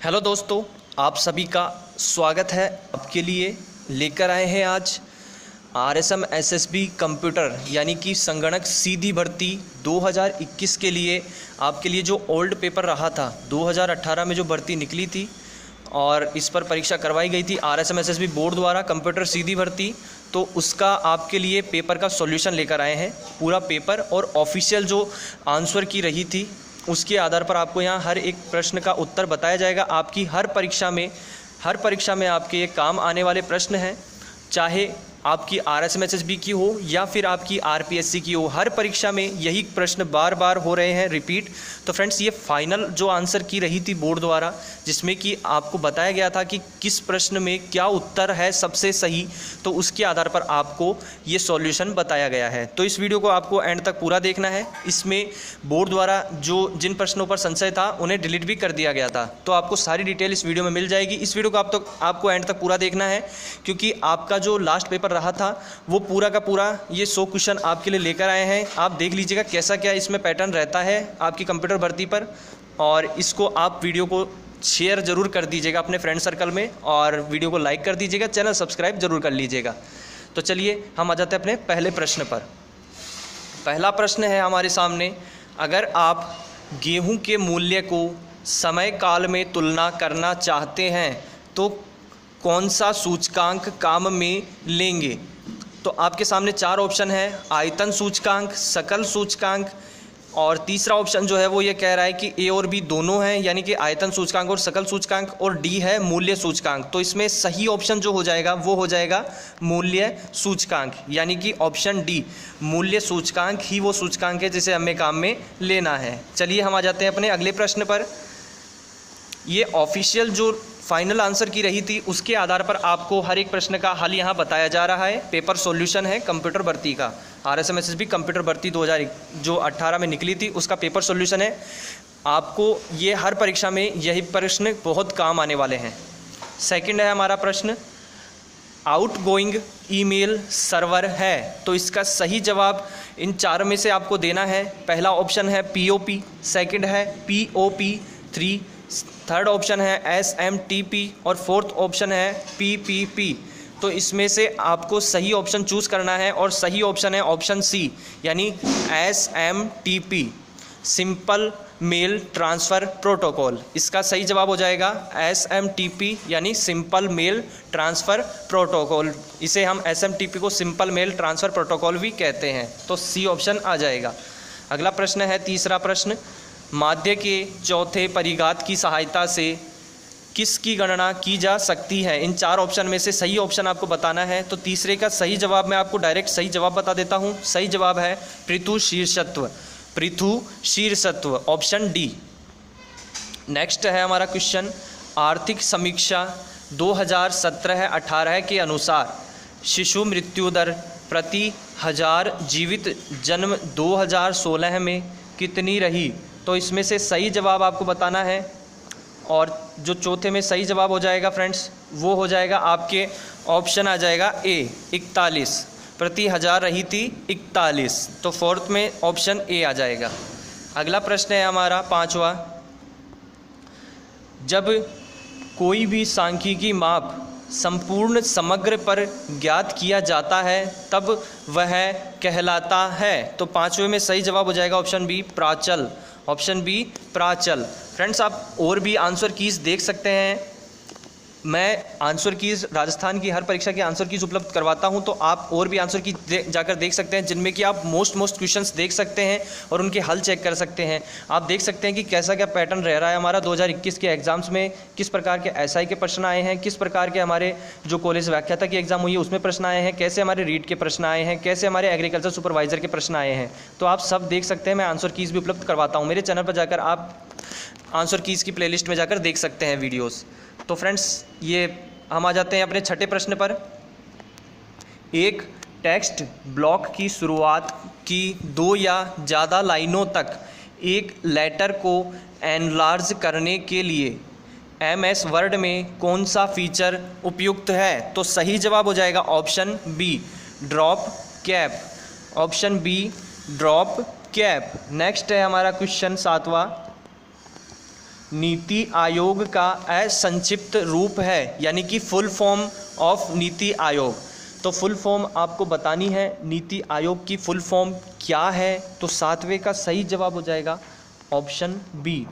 Hello दोस्तों, आप सभी का स्वागत है। आपके लिए लेकर आए हैं आज RSM SSB कंप्यूटर यानी कि संगणक सीधी भर्ती 2021 के लिए। आपके लिए जो ओल्ड पेपर रहा था 2018 में जो भर्ती निकली थी और इस पर परीक्षा करवाई गई थी RSM SSB बोर्ड द्वारा कंप्यूटर सीधी भर्ती, तो उसका आपके लिए पेपर का सॉल्यूशन लेकर आए हैं। पूरा पेपर और ऑफिशियल जो आंसर की रही थी उसके आधार पर आपको यहाँ हर एक प्रश्न का उत्तर बताया जाएगा। आपकी हर परीक्षा में आपके ये काम आने वाले प्रश्न हैं, चाहे आपकी RSM SSB की हो या फिर आपकी RPSC की हो। हर परीक्षा में यही प्रश्न बार बार हो रहे हैं रिपीट। तो फ्रेंड्स, ये फाइनल जो आंसर की रही थी बोर्ड द्वारा, जिसमें कि आपको बताया गया था कि किस प्रश्न में क्या उत्तर है सबसे सही, तो उसके आधार पर आपको ये सॉल्यूशन बताया गया है। तो इस वीडियो को आपको एंड तक पूरा देखना है। इसमें बोर्ड द्वारा जिन प्रश्नों पर संशय था उन्हें डिलीट भी कर दिया गया था, तो आपको सारी डिटेल इस वीडियो में मिल जाएगी। इस वीडियो को आपको एंड तक पूरा देखना है, क्योंकि आपका जो लास्ट पेपर रहा था वो पूरा का पूरा ये 100 क्वेश्चन आपके लिए लेकर आए हैं। आप देख लीजिएगा कैसा क्या इसमें पैटर्न रहता है आपकी कंप्यूटर भर्ती पर, और इसको आप वीडियो को शेयर ज़रूर कर दीजिएगा अपने फ्रेंड सर्कल में, और वीडियो को लाइक कर दीजिएगा, चैनल सब्सक्राइब जरूर कर लीजिएगा। तो चलिए हम आ जाते हैं अपने पहले प्रश्न पर। पहला प्रश्न है हमारे सामने, अगर आप गेहूं के मूल्य को समय काल में तुलना करना चाहते हैं तो कौन सा सूचकांक काम में लेंगे? तो आपके सामने 4 ऑप्शन है, आयतन सूचकांक, सकल सूचकांक, और तीसरा ऑप्शन जो है वो ये कह रहा है कि A और B दोनों हैं, यानी कि आयतन सूचकांक और सकल सूचकांक, और D है मूल्य सूचकांक। तो इसमें सही ऑप्शन जो हो जाएगा वो हो जाएगा मूल्य सूचकांक, यानी कि ऑप्शन D मूल्य सूचकांक ही वो सूचकांक है जिसे हमें काम में लेना है। चलिए हम आ जाते हैं अपने अगले प्रश्न पर। ये ऑफिशियल जो फाइनल आंसर की रही थी उसके आधार पर आपको हर एक प्रश्न का हल यहाँ बताया जा रहा है। पेपर सॉल्यूशन है कंप्यूटर भर्ती का, RSM SSB कंप्यूटर भर्ती 2018 में निकली थी, उसका पेपर सॉल्यूशन है। आपको ये हर परीक्षा में यही प्रश्न बहुत काम आने वाले हैं। सेकंड है हमारा प्रश्न, आउटगोइंग ईमेल सर्वर है, तो इसका सही जवाब इन 4 में से आपको देना है। पहला ऑप्शन है POP, सेकंड है POP3, थर्ड ऑप्शन है SMTP और फोर्थ ऑप्शन है PPP। तो इसमें से आपको सही ऑप्शन चूज़ करना है, और सही ऑप्शन है ऑप्शन C यानी SMTP, simple mail transfer protocol. इसका सही जवाब हो जाएगा SMTP यानी सिंपल मेल ट्रांसफ़र प्रोटोकॉल। इसे हम SMTP को सिंपल मेल ट्रांसफ़र प्रोटोकॉल भी कहते हैं, तो C ऑप्शन आ जाएगा। अगला प्रश्न है तीसरा प्रश्न, माध्य के चौथे परिघात की सहायता से किसकी गणना की जा सकती है? इन 4 ऑप्शन में से सही ऑप्शन आपको बताना है। तो तीसरे का सही जवाब मैं आपको डायरेक्ट सही जवाब बता देता हूँ। सही जवाब है पृथु शीर्षत्व, ऑप्शन D। नेक्स्ट है हमारा क्वेश्चन, आर्थिक समीक्षा 2017-18 के अनुसार शिशु मृत्यु दर प्रति 1000 जीवित जन्म 2016 में कितनी रही? तो इसमें से सही जवाब आपको बताना है, और जो चौथे में सही जवाब हो जाएगा फ्रेंड्स वो हो जाएगा आपके ऑप्शन आ जाएगा A 41, प्रति 1000 रही थी 41, तो फोर्थ में ऑप्शन A आ जाएगा। अगला प्रश्न है हमारा पांचवा, जब कोई भी सांख्यिकी माप संपूर्ण समग्र पर ज्ञात किया जाता है तब वह कहलाता है? तो पांचवे में सही जवाब हो जाएगा ऑप्शन B प्राचल, ऑप्शन B प्राचल। फ्रेंड्स, आप और भी आंसर कीज देख सकते हैं। मैं आंसर कीज़ राजस्थान की हर परीक्षा की आंसर कीज़ उपलब्ध करवाता हूं, तो आप और भी आंसर की जाकर देख सकते हैं, जिनमें कि आप मोस्ट क्वेश्चंस देख सकते हैं और उनके हल चेक कर सकते हैं। आप देख सकते हैं कि कैसा क्या पैटर्न रह रहा है हमारा 2021 के एग्जाम्स में, किस प्रकार के SI के प्रश्न आए हैं, किस प्रकार के हमारे जो कॉलेज व्याख्याता की एग्जाम हुई है उसमें प्रश्न आए हैं, कैसे हमारे रीट के प्रश्न आए हैं, कैसे हमारे एग्रीकल्चर सुपरवाइजर के प्रश्न आए हैं। तो आप सब देख सकते हैं। मैं आंसर कीज़ भी उपलब्ध करवाता हूँ, मेरे चैनल पर जाकर आप आंसर कीज़ की प्लेलिस्ट में जाकर देख सकते हैं वीडियोज़। तो फ्रेंड्स, ये हम आ जाते हैं अपने छठे प्रश्न पर। एक टेक्स्ट ब्लॉक की शुरुआत की 2 या ज़्यादा लाइनों तक एक लेटर को एनलार्ज करने के लिए MS वर्ड में कौन सा फीचर उपयुक्त है? तो सही जवाब हो जाएगा option B drop cap, option B drop cap. Next है हमारा क्वेश्चन 7वां, नीति आयोग का असंक्षिप्त रूप है, यानी कि full form of NITI Aayog. तो फुल फॉर्म आपको बतानी है, नीति आयोग की फुल फॉर्म क्या है। तो 7वें का सही जवाब हो जाएगा ऑप्शन बी,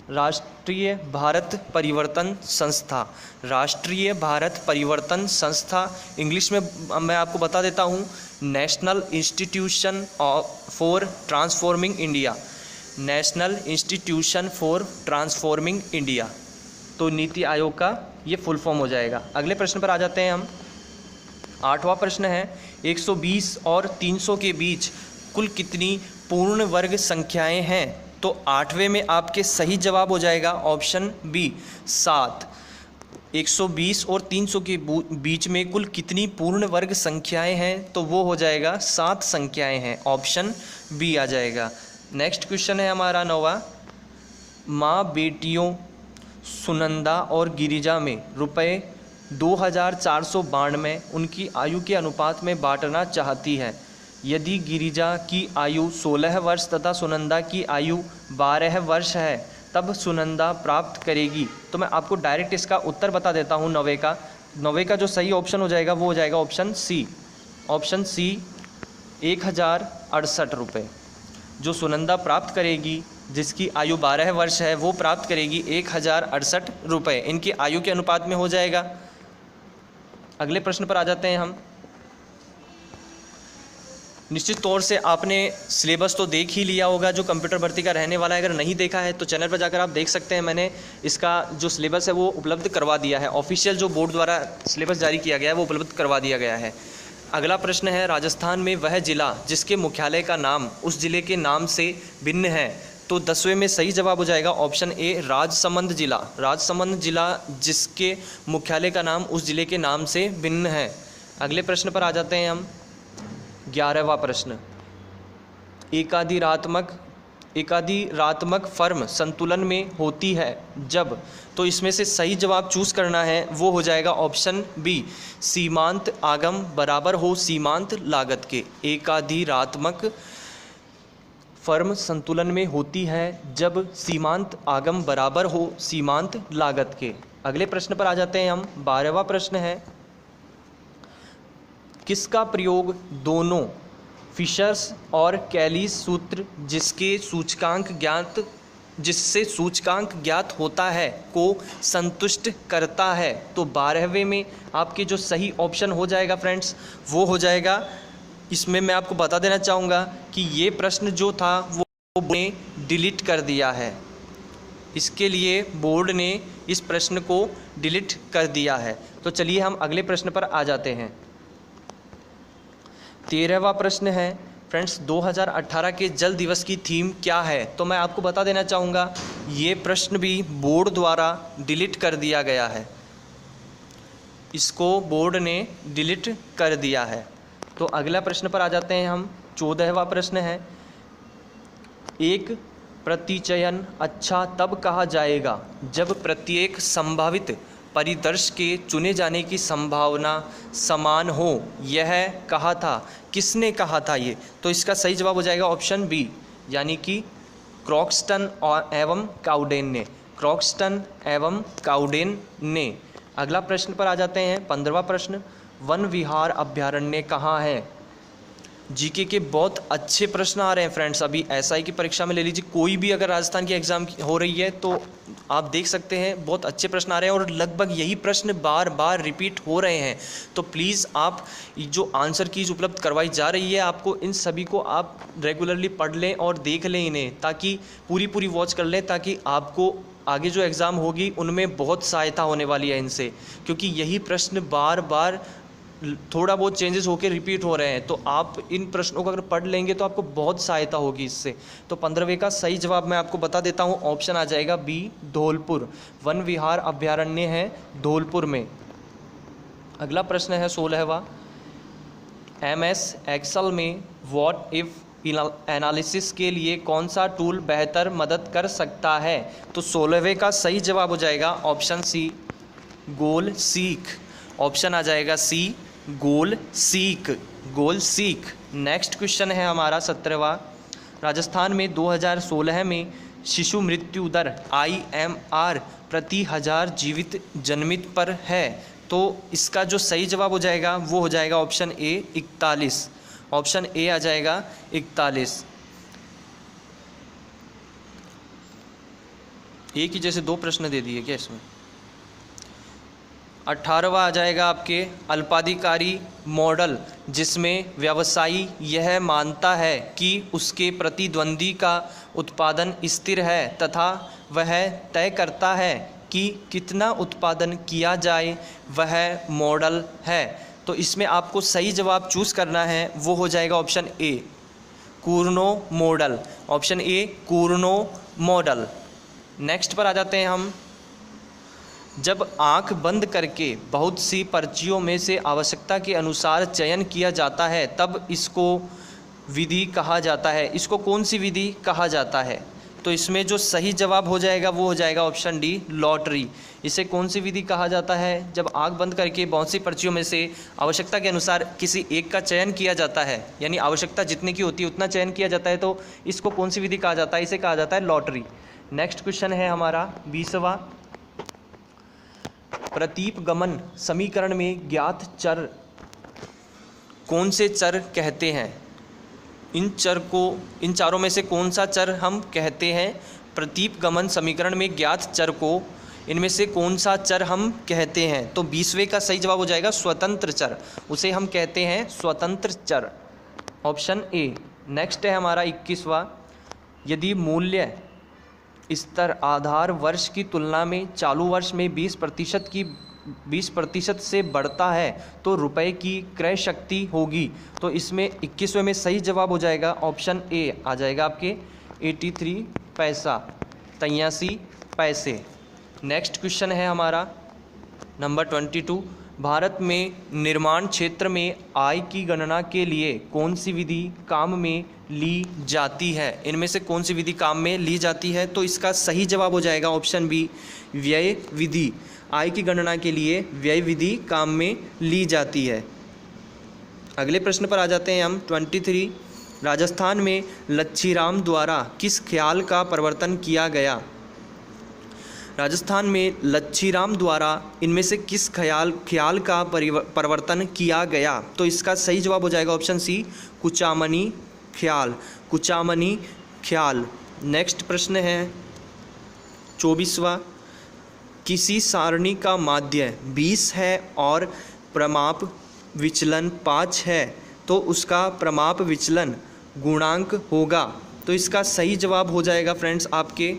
राष्ट्रीय भारत परिवर्तन संस्था। राष्ट्रीय भारत परिवर्तन संस्था, इंग्लिश में मैं आपको बता देता हूँ, national institution for transforming India. National institution for transforming India, तो नीति आयोग का ये फुल फॉर्म हो जाएगा। अगले प्रश्न पर आ जाते हैं हम। 8वां प्रश्न है, 120 और 300 के बीच कुल कितनी पूर्ण वर्ग संख्याएं हैं। तो 8वें में आपके सही जवाब हो जाएगा ऑप्शन बी, 7। 120 और 300 के बीच में कुल कितनी पूर्ण वर्ग संख्याएं हैं, तो वो हो जाएगा 7 संख्याएं हैं, ऑप्शन बी आ जाएगा। नेक्स्ट क्वेश्चन है हमारा 9वां, माँ बेटियों सुनंदा और गिरिजा में रुपये 2492 उनकी आयु के अनुपात में बांटना चाहती है। यदि गिरिजा की आयु 16 वर्ष तथा सुनंदा की आयु 12 वर्ष है, तब सुनंदा प्राप्त करेगी। तो मैं आपको डायरेक्ट इसका उत्तर बता देता हूँ 9वें का जो सही ऑप्शन हो जाएगा वो हो जाएगा ऑप्शन सी। ऑप्शन सी 1068 रुपये जो सुनंदा प्राप्त करेगी, जिसकी आयु 12 वर्ष है, वो प्राप्त करेगी 1068 रुपये, इनकी आयु के अनुपात में हो जाएगा। अगले प्रश्न पर आ जाते हैं हम। निश्चित तौर से आपने सिलेबस तो देख ही लिया होगा जो कंप्यूटर भर्ती का रहने वाला है। अगर नहीं देखा है तो चैनल पर जाकर आप देख सकते हैं, मैंने इसका जो सिलेबस है वो उपलब्ध करवा दिया है। ऑफिशियल जो बोर्ड द्वारा सिलेबस जारी किया गया है वो उपलब्ध करवा दिया गया है। अगला प्रश्न है, राजस्थान में वह जिला जिसके मुख्यालय का नाम उस जिले के नाम से भिन्न है। तो 10वें में सही जवाब हो जाएगा ऑप्शन ए, राजसमंद जिला। राजसमंद जिला जिसके मुख्यालय का नाम उस जिले के नाम से भिन्न है। अगले प्रश्न पर आ जाते हैं हम। 11वां प्रश्न, एकाधिरात्मक फर्म संतुलन में होती है जब। तो इसमें से सही जवाब चूज़ करना है, वो हो जाएगा ऑप्शन बी, सीमांत आगम बराबर हो सीमांत लागत के। एकाधिरात्मक फर्म संतुलन में होती है जब सीमांत आगम बराबर हो सीमांत लागत के। अगले प्रश्न पर आ जाते हैं हम। 12वां प्रश्न है, किसका प्रयोग दोनों फिशर्स और कैलिस सूत्र जिससे सूचकांक ज्ञात होता है को संतुष्ट करता है। तो 12वें में आपके जो सही ऑप्शन हो जाएगा फ्रेंड्स, वो हो जाएगा, इसमें मैं आपको बता देना चाहूँगा कि ये प्रश्न जो था वो बोर्ड ने डिलीट कर दिया है। इसके लिए बोर्ड ने इस प्रश्न को डिलीट कर दिया है। तो चलिए हम अगले प्रश्न पर आ जाते हैं। 13वां प्रश्न है फ्रेंड्स, 2018 के जल दिवस की थीम क्या है। तो मैं आपको बता देना चाहूँगा ये प्रश्न भी बोर्ड द्वारा डिलीट कर दिया गया है, इसको बोर्ड ने डिलीट कर दिया है। तो अगला प्रश्न पर आ जाते हैं हम। 14वां प्रश्न है, एक प्रतिचयन अच्छा तब कहा जाएगा जब प्रत्येक संभावित परिदर्श के चुने जाने की संभावना समान हो। यह कहा था, किसने कहा था ये। तो इसका सही जवाब हो जाएगा ऑप्शन बी, यानी कि क्रॉक्सटन एवं काउडेन ने। क्रॉक्सटन एवं काउडेन ने। अगला प्रश्न पर आ जाते हैं। 15वां प्रश्न, वन विहार अभ्यारण्य कहाँ है। जीके के बहुत अच्छे प्रश्न आ रहे हैं फ्रेंड्स। अभी एसआई की परीक्षा में ले लीजिए, कोई भी अगर राजस्थान की एग्ज़ाम हो रही है तो आप देख सकते हैं बहुत अच्छे प्रश्न आ रहे हैं और लगभग यही प्रश्न बार बार रिपीट हो रहे हैं। तो प्लीज़ आप जो आंसर कीज उपलब्ध करवाई जा रही है आपको, इन सभी को आप रेगुलरली पढ़ लें और देख लें इन्हें, ताकि पूरी वॉच कर लें, ताकि आपको आगे जो एग्ज़ाम होगी उनमें बहुत सहायता होने वाली है इनसे, क्योंकि यही प्रश्न बार बार थोड़ा बहुत चेंजेस होकर रिपीट हो रहे हैं। तो आप इन प्रश्नों को अगर पढ़ लेंगे तो आपको बहुत सहायता होगी इससे। तो 15वें का सही जवाब मैं आपको बता देता हूँ, ऑप्शन आ जाएगा बी, धौलपुर। वन विहार अभ्यारण्य है धौलपुर में। अगला प्रश्न है 16वां, MS एक्सेल में व्हाट इफ एनालिसिस के लिए कौन सा टूल बेहतर मदद कर सकता है। तो 16वें का सही जवाब हो जाएगा ऑप्शन सी, गोल सीक। ऑप्शन आ जाएगा सी, गोल सीक। नेक्स्ट क्वेश्चन है हमारा 17वां, राजस्थान में 2016 में शिशु मृत्यु दर IMR प्रति 1000 जीवित जन्मित पर है। तो इसका जो सही जवाब हो जाएगा वो हो जाएगा ऑप्शन ए 41। ऑप्शन ए आ जाएगा 41। एक ही जैसे दो प्रश्न दे दिए क्या इसमें। 18वां आ जाएगा आपके अल्पाधिकारी मॉडल, जिसमें व्यवसायी यह मानता है कि उसके प्रतिद्वंदी का उत्पादन स्थिर है तथा वह तय करता है कि कितना उत्पादन किया जाए, वह मॉडल है। तो इसमें आपको सही जवाब चूज़ करना है, वो हो जाएगा option A Cournot model. Option A Cournot model. Next पर आ जाते हैं हम। जब आंख बंद करके बहुत सी पर्चियों में से आवश्यकता के अनुसार चयन किया जाता है तब इसको विधि कहा जाता है। इसको कौन सी विधि कहा जाता है? तो इसमें जो सही जवाब हो जाएगा वो हो जाएगा ऑप्शन डी लॉटरी। इसे कौन सी विधि कहा जाता है? जब आंख बंद करके बहुत सी पर्चियों में से आवश्यकता के अनुसार किसी एक का चयन किया जाता है, यानी आवश्यकता जितने की होती है उतना चयन किया जाता है, तो इसको कौन सी विधि कहा जाता है? इसे कहा जाता है लॉटरी। नेक्स्ट क्वेश्चन है हमारा 20वां। प्रतीपगमन समीकरण में ज्ञात चर कौन से चर कहते हैं? इन चारों में से कौन सा चर हम कहते हैं? प्रतीपगमन समीकरण में ज्ञात चर को इनमें से कौन सा चर हम कहते हैं? तो 20वें का सही जवाब हो जाएगा स्वतंत्र चर। उसे हम कहते हैं स्वतंत्र चर। Option A. नेक्स्ट है हमारा 21वां। यदि मूल्य स्तर आधार वर्ष की तुलना में चालू वर्ष में 20% से बढ़ता है तो रुपए की क्रय शक्ति होगी। तो इसमें 21वें में सही जवाब हो जाएगा ऑप्शन ए आ जाएगा आपके 83 पैसा, 83 पैसे। नेक्स्ट क्वेश्चन है हमारा नंबर 22। भारत में निर्माण क्षेत्र में आय की गणना के लिए कौन सी विधि काम में ली जाती है? इनमें से कौन सी विधि काम में ली जाती है? तो इसका सही जवाब हो जाएगा ऑप्शन बी व्यय विधि। आय की गणना के लिए व्यय विधि काम में ली जाती है। अगले प्रश्न पर आ जाते हैं हम 23। राजस्थान में लच्छीराम द्वारा किस ख्याल का प्रवर्तन किया गया? राजस्थान में लच्छीराम द्वारा इनमें से किस ख्याल का प्रवर्तन किया गया? तो इसका सही जवाब हो जाएगा ऑप्शन सी कुचामनी ख्याल, कुचामनी ख्याल। नेक्स्ट प्रश्न है 24वां। किसी सारणी का माध्य 20 है और प्रमाप विचलन 5 है तो उसका प्रमाप विचलन गुणांक होगा। तो इसका सही जवाब हो जाएगा फ्रेंड्स आपके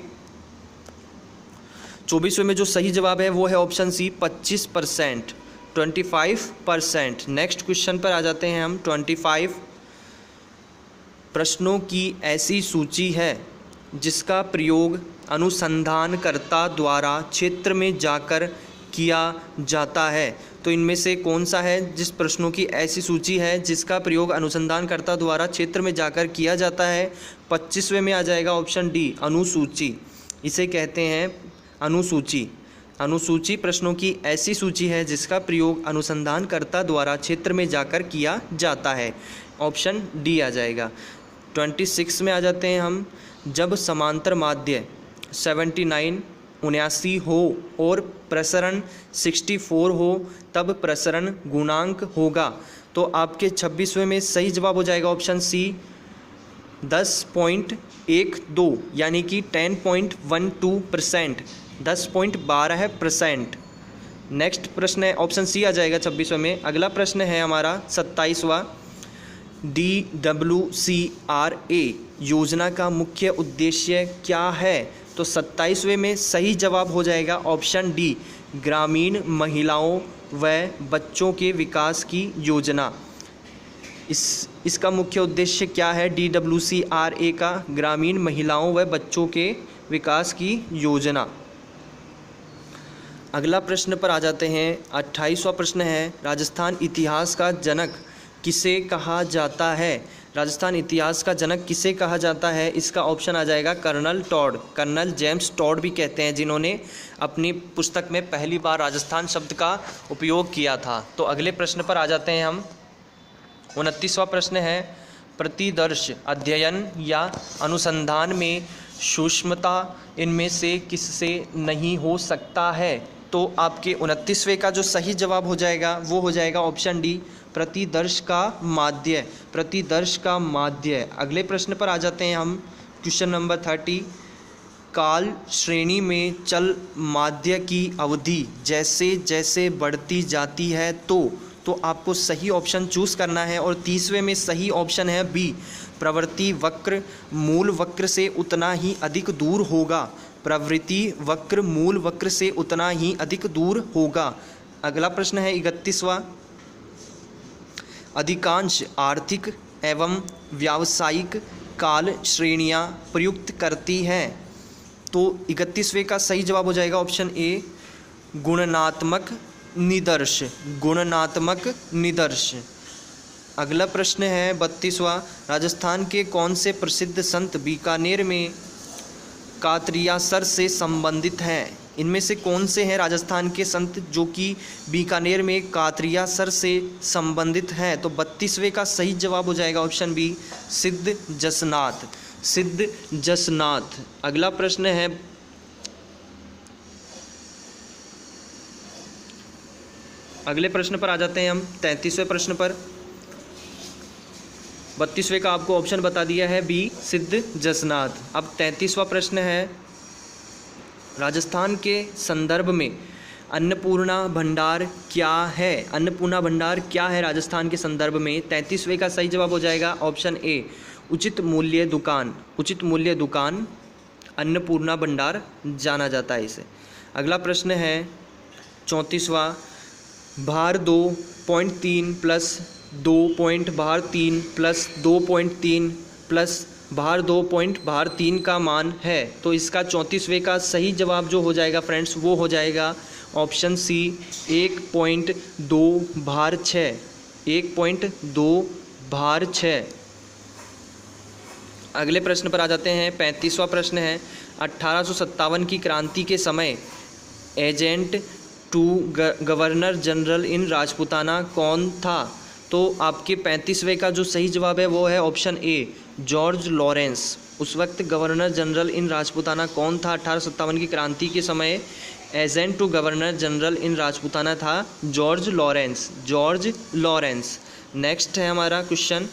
24वें में जो सही जवाब है वो है ऑप्शन सी 25%, 25%। नेक्स्ट क्वेश्चन पर आ जाते हैं हम 25। प्रश्नों की ऐसी सूची है जिसका प्रयोग अनुसंधानकर्ता द्वारा क्षेत्र में जाकर किया जाता है। तो इनमें से कौन सा है जिस प्रश्नों की ऐसी सूची है जिसका प्रयोग अनुसंधानकर्ता द्वारा क्षेत्र में जाकर किया जाता है? 25वें में आ जाएगा ऑप्शन डी अनुसूची। इसे कहते हैं अनुसूची। अनुसूची प्रश्नों की ऐसी सूची है जिसका प्रयोग अनुसंधानकर्ता द्वारा क्षेत्र में जाकर किया जाता है। ऑप्शन डी आ जाएगा। 26 में आ जाते हैं हम। जब समांतर माध्य 79 हो और प्रसरण 64 हो तब प्रसरण गुणांक होगा। तो आपके 26वें में सही जवाब हो जाएगा ऑप्शन सी 10.12 यानी कि 10.12%, 10.12%। नेक्स्ट प्रश्न है ऑप्शन सी आ जाएगा 26वें में। अगला प्रश्न है हमारा 27वां। DWCRA योजना का मुख्य उद्देश्य क्या है? तो 27वें में सही जवाब हो जाएगा ऑप्शन डी ग्रामीण महिलाओं व बच्चों के विकास की योजना। इसका मुख्य उद्देश्य क्या है? DWCRA का ग्रामीण महिलाओं व बच्चों के विकास की योजना। अगला प्रश्न पर आ जाते हैं। 28वां प्रश्न है राजस्थान इतिहास का जनक किसे कहा जाता है? राजस्थान इतिहास का जनक किसे कहा जाता है? इसका ऑप्शन आ जाएगा colonel Tod. Colonel James Tod भी कहते हैं, जिन्होंने अपनी पुस्तक में पहली बार राजस्थान शब्द का उपयोग किया था। तो अगले प्रश्न पर आ जाते हैं हम। 29वां प्रश्न है प्रतिदर्श, अध्ययन या अनुसंधान में सूक्ष्मता इनमें से किससे नहीं हो सकता है। तो आपके 29वें का जो सही जवाब हो जाएगा वो हो जाएगा ऑप्शन डी, प्रतिदर्श का माध्य, प्रतिदर्श का माध्य। अगले प्रश्न पर आ जाते हैं हम, क्वेश्चन नंबर 30। काल श्रेणी में चल माध्य की अवधि जैसे जैसे बढ़ती जाती है तो आपको सही ऑप्शन चूज करना है। और 30वें में सही ऑप्शन है बी, प्रवृत्ति वक्र मूल वक्र से उतना ही अधिक दूर होगा, प्रवृत्ति वक्र मूल वक्र से उतना ही अधिक दूर होगा। अगला प्रश्न है 31वां। अधिकांश आर्थिक एवं व्यावसायिक काल श्रेणियां प्रयुक्त करती हैं। तो 31वें का सही जवाब हो जाएगा ऑप्शन ए, गुणनात्मक निदर्श, गुणनात्मक निदर्श। अगला प्रश्न है 32वां। राजस्थान के कौन से प्रसिद्ध संत बीकानेर में कातरियासर से संबंधित हैं। इनमें से कौन से हैं राजस्थान के संत जो कि बीकानेर में कातरियासर से संबंधित हैं। तो 32वें का सही जवाब हो जाएगा ऑप्शन बी, सिद्ध जसनाथ, सिद्ध जसनाथ। अगला प्रश्न है अगले प्रश्न पर आ जाते हैं हम 33वें प्रश्न पर। 32वें का आपको ऑप्शन बता दिया है बी, सिद्ध जसनाथ। अब 33वां प्रश्न है, राजस्थान के संदर्भ में अन्नपूर्णा भंडार क्या है। अन्नपूर्णा भंडार क्या है राजस्थान के संदर्भ में। 33वें का सही जवाब हो जाएगा ऑप्शन ए, उचित मूल्य दुकान, उचित मूल्य दुकान अन्नपूर्णा भंडार जाना जाता है इसे। अगला प्रश्न है 34वां। भार 2.3 प्लस 2.3 प्लस 2.3 प्लस भार 2.3 का मान है। तो इसका 34वें का सही जवाब जो हो जाएगा फ्रेंड्स वो हो जाएगा ऑप्शन सी, 1.2 भार 6, 1.2 भार 6। अगले प्रश्न पर आ जाते हैं 35वां प्रश्न है, 1857 की क्रांति के समय agent to governor general in Rajputana कौन था। तो आपके 35वें का जो सही जवाब है वो है ऑप्शन ए, जॉर्ज लॉरेंस। उस वक्त गवर्नर जनरल इन राजपूताना कौन था 1857 की क्रांति के समय। Agent to governor general in Rajputana था George Lawrence, George Lawrence. Next है हमारा क्वेश्चन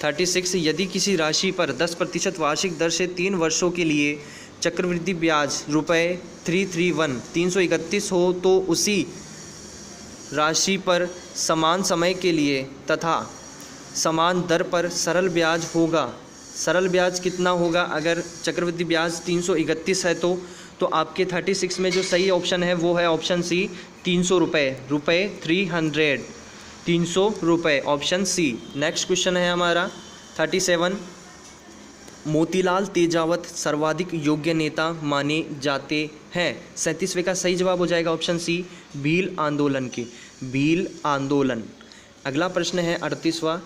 36। यदि किसी राशि पर 10% वार्षिक दर से 3 वर्षों के लिए चक्रवृद्धि ब्याज रुपये 331 हो तो उसी राशि पर समान समय के लिए तथा समान दर पर सरल ब्याज होगा। सरल ब्याज कितना होगा अगर चक्रवृद्धि ब्याज 331 है तो आपके 36 में जो सही ऑप्शन है वो है ऑप्शन सी, 300 रुपये, रुपये 300, 300 रुपये, ऑप्शन सी। नेक्स्ट क्वेश्चन है हमारा 37। मोतीलाल तेजावत सर्वाधिक योग्य नेता माने जाते हैं। 37वें का सही जवाब हो जाएगा ऑप्शन सी, भील आंदोलन के, भील आंदोलन। अगला प्रश्न है 38वां।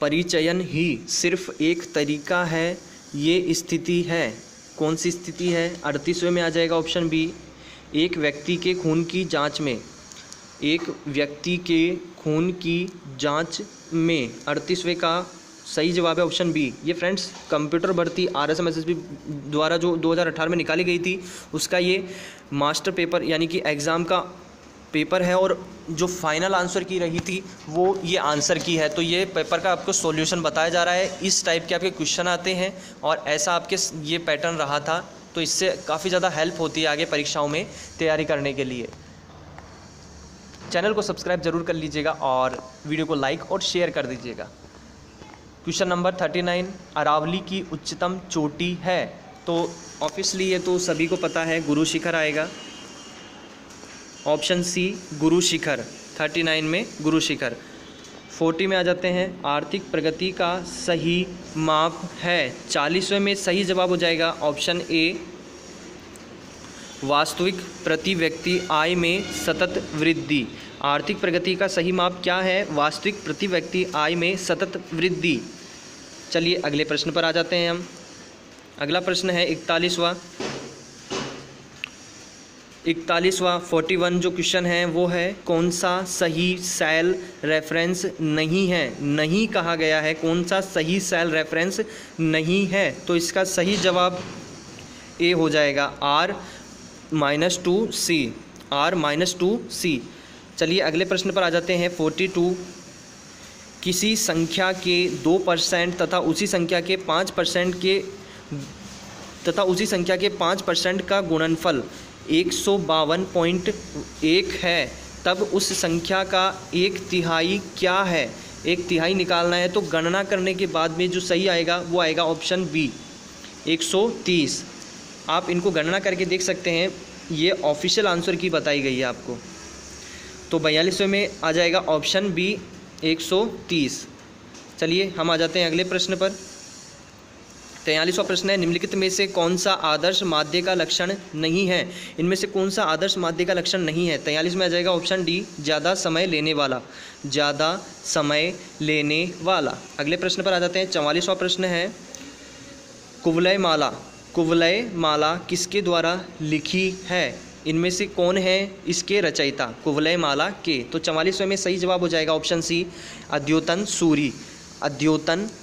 परिचयन ही सिर्फ एक तरीका है, ये स्थिति है। कौन सी स्थिति है। 38वें में आ जाएगा ऑप्शन बी, एक व्यक्ति के खून की जांच में, एक व्यक्ति के खून की जांच में। 38वें का सही जवाब है ऑप्शन बी। ये फ्रेंड्स कंप्यूटर भर्ती RSM SSB द्वारा जो 2018 में निकाली गई थी उसका ये मास्टर पेपर यानी कि एग्ज़ाम का पेपर है और जो फाइनल आंसर की रही थी वो ये आंसर की है। तो ये पेपर का आपको सॉल्यूशन बताया जा रहा है, इस टाइप के आपके क्वेश्चन आते हैं और ऐसा आपके ये पैटर्न रहा था। तो इससे काफ़ी ज़्यादा हेल्प होती है आगे परीक्षाओं में तैयारी करने के लिए। चैनल को सब्सक्राइब जरूर कर लीजिएगा और वीडियो को लाइक और शेयर कर दीजिएगा। Question number 39। अरावली की उच्चतम चोटी है। तो ऑब्वियसली ये तो सभी को पता है, गुरु शिखर आएगा, ऑप्शन सी गुरु शिखर। 39 में गुरु शिखर। 40 में आ जाते हैं। आर्थिक प्रगति का सही माप है। 40वें में सही जवाब हो जाएगा ऑप्शन ए, वास्तविक प्रति व्यक्ति आय में सतत वृद्धि। आर्थिक प्रगति का सही माप क्या है, वास्तविक प्रति व्यक्ति आय में सतत वृद्धि। चलिए अगले प्रश्न पर आ जाते हैं हम। अगला प्रश्न है 41वां। 41वां 41 जो क्वेश्चन है वो है कौन सा सही सेल रेफरेंस नहीं है। नहीं कहा गया है, कौन सा सही सेल रेफरेंस नहीं है, तो इसका सही जवाब ए हो जाएगा R-2C, R-2C। चलिए अगले प्रश्न पर आ जाते हैं 42। किसी संख्या के 2% तथा उसी संख्या के 5% का गुणनफल 152.1 है, तब उस संख्या का 1/3 क्या है। 1/3 निकालना है तो गणना करने के बाद में जो सही आएगा वो आएगा ऑप्शन बी 130। आप इनको गणना करके देख सकते हैं, ये ऑफिशियल आंसर की बताई गई है आपको। तो 42वें में आ जाएगा ऑप्शन बी 130। चलिए हम आ जाते हैं अगले प्रश्न पर। 43वां प्रश्न है निम्नलिखित में से कौन सा आदर्श माध्य का लक्षण नहीं है। इनमें से कौन सा आदर्श माध्य का लक्षण नहीं है। 43 में आ जाएगा ऑप्शन डी ज़्यादा समय लेने वाला, ज़्यादा समय लेने वाला। अगले प्रश्न पर आ जाते हैं। 44वां प्रश्न है कुवलय माला किसके द्वारा लिखी है। इनमें से कौन है इसके रचयिता कुवलय माला के। तो 44वें में सही जवाब हो जाएगा ऑप्शन सी अद्योतन